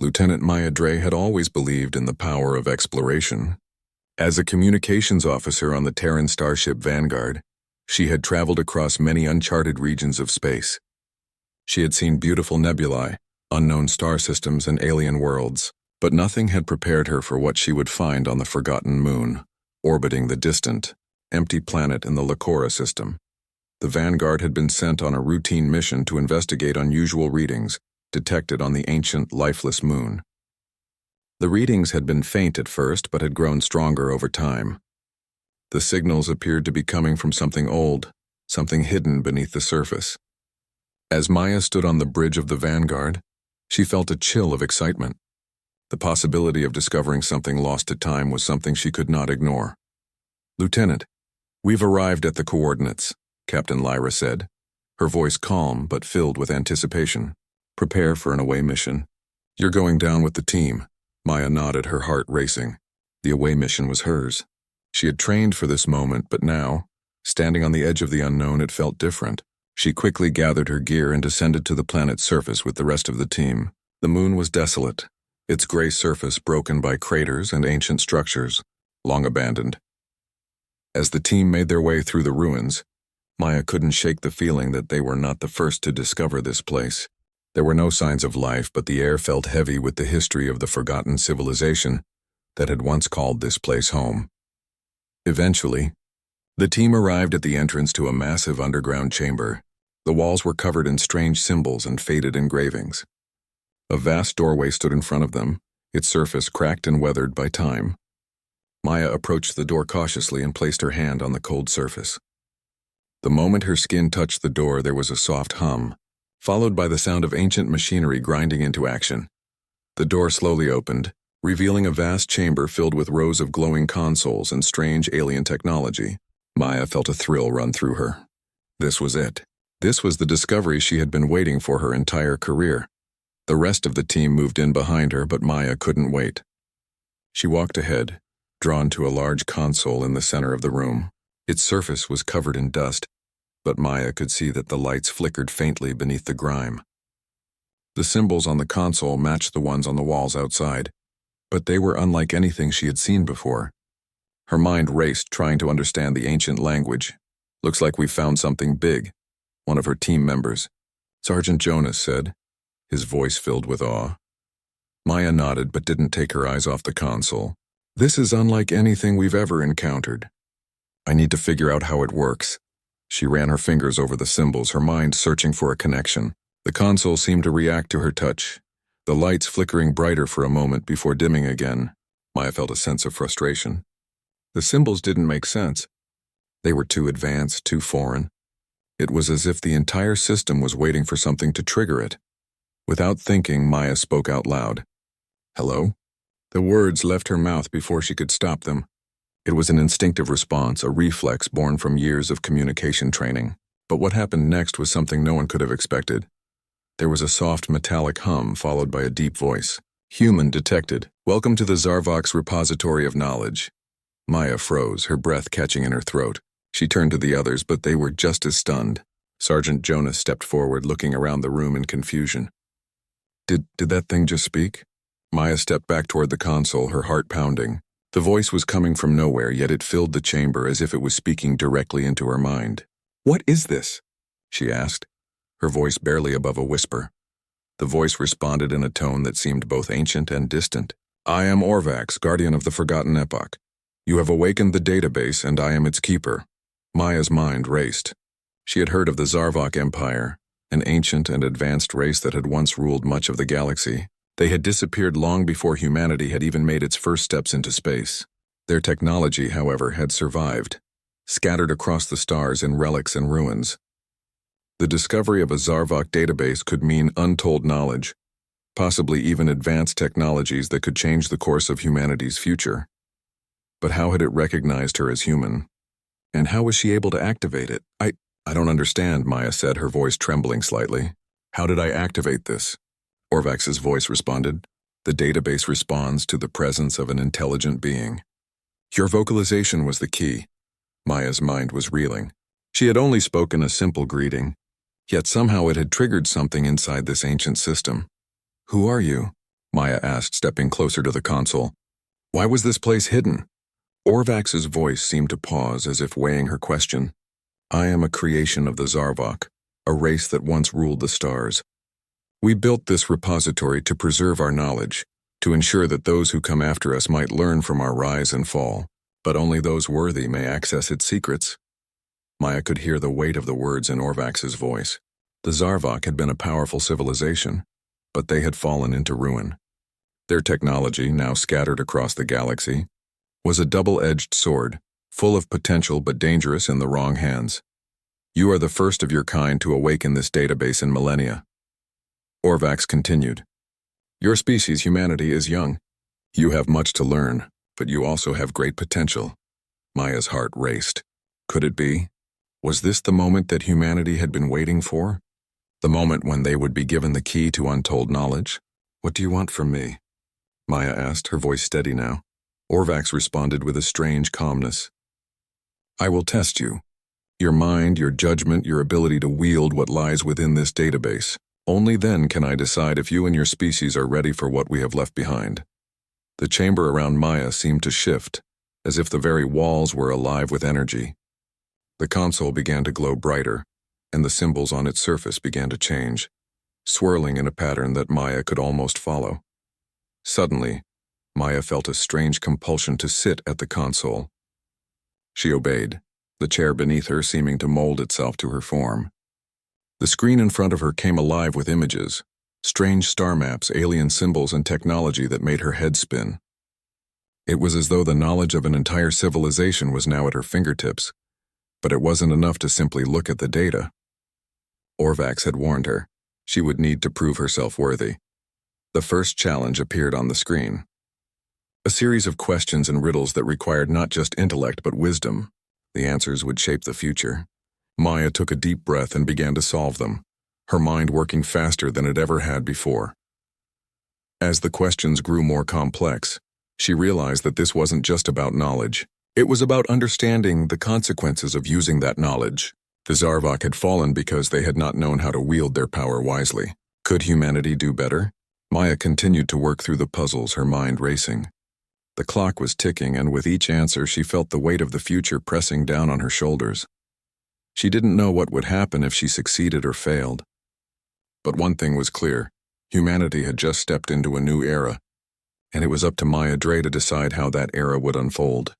Lieutenant Maya Dre had always believed in the power of exploration. As a communications officer on the Terran starship Vanguard, she had traveled across many uncharted regions of space. She had seen beautiful nebulae, unknown star systems, and alien worlds, but nothing had prepared her for what she would find on the Forgotten Moon, orbiting the distant, empty planet in the Lacora system. The Vanguard had been sent on a routine mission to investigate unusual readings detected on the ancient, lifeless moon. The readings had been faint at first, but had grown stronger over time. The signals appeared to be coming from something old, something hidden beneath the surface. As Maya stood on the bridge of the Vanguard, she felt a chill of excitement. The possibility of discovering something lost to time was something she could not ignore. "Lieutenant, we've arrived at the coordinates," Captain Lyra said, her voice calm but filled with anticipation. "Prepare for an away mission." "You're going down with the team." Maya nodded, her heart racing. The away mission was hers. She had trained for this moment, but now, standing on the edge of the unknown, it felt different. She quickly gathered her gear and descended to the planet's surface with the rest of the team. The moon was desolate, its gray surface broken by craters and ancient structures, long abandoned. As the team made their way through the ruins, Maya couldn't shake the feeling that they were not the first to discover this place. There were no signs of life, but the air felt heavy with the history of the forgotten civilization that had once called this place home. Eventually, the team arrived at the entrance to a massive underground chamber. The walls were covered in strange symbols and faded engravings. A vast doorway stood in front of them, its surface cracked and weathered by time. Maya approached the door cautiously and placed her hand on the cold surface. The moment her skin touched the door, there was a soft hum, followed by the sound of ancient machinery grinding into action. The door slowly opened, revealing a vast chamber filled with rows of glowing consoles and strange alien technology. Maya felt a thrill run through her. This was it. This was the discovery she had been waiting for her entire career. The rest of the team moved in behind her, but Maya couldn't wait. She walked ahead, drawn to a large console in the center of the room. Its surface was covered in dust, but Maya could see that the lights flickered faintly beneath the grime. The symbols on the console matched the ones on the walls outside, but they were unlike anything she had seen before. Her mind raced, trying to understand the ancient language. "Looks like we've found something big," one of her team members, Sergeant Jonas, said, his voice filled with awe. Maya nodded but didn't take her eyes off the console. "This is unlike anything we've ever encountered. I need to figure out how it works." She ran her fingers over the symbols, her mind searching for a connection. The console seemed to react to her touch, the lights flickering brighter for a moment before dimming again. Maya felt a sense of frustration. The symbols didn't make sense. They were too advanced, too foreign. It was as if the entire system was waiting for something to trigger it. Without thinking, Maya spoke out loud. "Hello?" The words left her mouth before she could stop them. It was an instinctive response, a reflex born from years of communication training. But what happened next was something no one could have expected. There was a soft metallic hum followed by a deep voice. "Human detected. Welcome to the Zarvox Repository of Knowledge." Maya froze, her breath catching in her throat. She turned to the others, but they were just as stunned. Sergeant Jonas stepped forward, looking around the room in confusion. Did that thing just speak?" Maya stepped back toward the console, her heart pounding. The voice was coming from nowhere, yet it filled the chamber as if it was speaking directly into her mind. "What is this?" she asked, her voice barely above a whisper. The voice responded in a tone that seemed both ancient and distant. "I am Orvax, guardian of the Forgotten Epoch. You have awakened the database, and I am its keeper." Maya's mind raced. She had heard of the Zarvok Empire, an ancient and advanced race that had once ruled much of the galaxy. They had disappeared long before humanity had even made its first steps into space. Their technology, however, had survived, scattered across the stars in relics and ruins. The discovery of a Zarvok database could mean untold knowledge, possibly even advanced technologies that could change the course of humanity's future. But how had it recognized her as human? And how was she able to activate it? I don't understand, Maya said, her voice trembling slightly. "How did I activate this?" Orvax's voice responded. "The database responds to the presence of an intelligent being." "Your vocalization was the key." Maya's mind was reeling. She had only spoken a simple greeting, yet somehow it had triggered something inside this ancient system. "Who are you?" Maya asked, stepping closer to the console. Why was this place hidden? Orvax's voice seemed to pause as if weighing her question. I am a creation of the Zarvok, a race that once ruled the stars. We built this repository to preserve our knowledge, to ensure that those who come after us might learn from our rise and fall, but only those worthy may access its secrets. Maya could hear the weight of the words in Orvax's voice. The Zarvok had been a powerful civilization, but they had fallen into ruin. Their technology, now scattered across the galaxy, was a double-edged sword, full of potential but dangerous in the wrong hands. You are the first of your kind to awaken this database in millennia. Orvax continued. Your species, humanity, is young. You have much to learn, but you also have great potential. Maya's heart raced. Could it be? Was this the moment that humanity had been waiting for? The moment when they would be given the key to untold knowledge? What do you want from me? Maya asked, her voice steady now. Orvax responded with a strange calmness. I will test you. Your mind, your judgment, your ability to wield what lies within this database. Only then can I decide if you and your species are ready for what we have left behind. The chamber around Maya seemed to shift, as if the very walls were alive with energy. The console began to glow brighter, and the symbols on its surface began to change, swirling in a pattern that Maya could almost follow. Suddenly, Maya felt a strange compulsion to sit at the console. She obeyed, the chair beneath her seeming to mold itself to her form. The screen in front of her came alive with images, strange star maps, alien symbols, and technology that made her head spin. It was as though the knowledge of an entire civilization was now at her fingertips, but it wasn't enough to simply look at the data. Orvax had warned her. She would need to prove herself worthy. The first challenge appeared on the screen. A series of questions and riddles that required not just intellect but wisdom. The answers would shape the future. Maya took a deep breath and began to solve them, her mind working faster than it ever had before. As the questions grew more complex, she realized that this wasn't just about knowledge. It was about understanding the consequences of using that knowledge. The Zarvok had fallen because they had not known how to wield their power wisely. Could humanity do better? Maya continued to work through the puzzles, her mind racing. The clock was ticking, and with each answer she felt the weight of the future pressing down on her shoulders. She didn't know what would happen if she succeeded or failed. But one thing was clear. Humanity had just stepped into a new era, and it was up to Maya Dre to decide how that era would unfold.